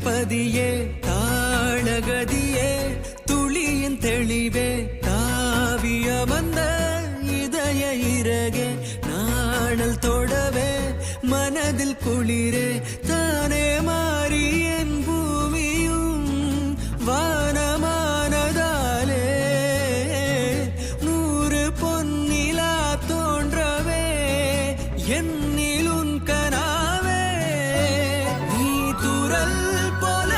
பதியே தாளகதியே துளியின் தெளிவே தாவிய வந்த இதய இறகே நாணல் தொடவே மனதில் குளிரே தானே மாறி என் பூமியும் வானமானதாலே 100 பொன்னிலா தோன்றவே என்னில் உன் கனாவே நீ துரல் போல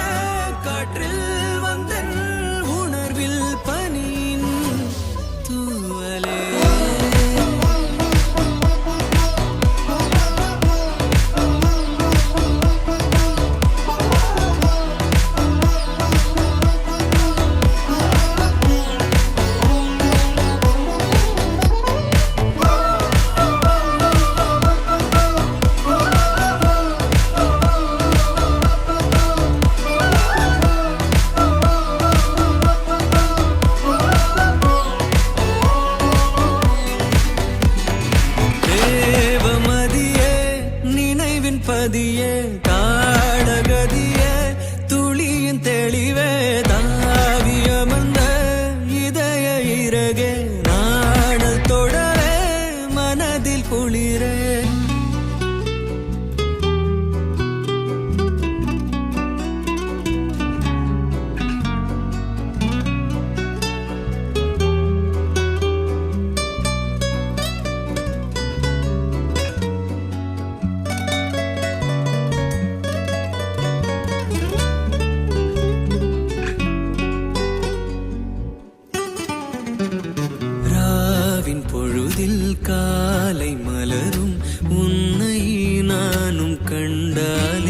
காற்றில் வந்த உணர்வில் பனியின் தூவலே பதியே தாளகதியே துளியின் தெளிவே தாவியமர்ந்த இதய இறகே நாணல் தொடரே மனதில் குளிரே பொழுதில் காலை மலரும் உன்னை நானும் கண்டால்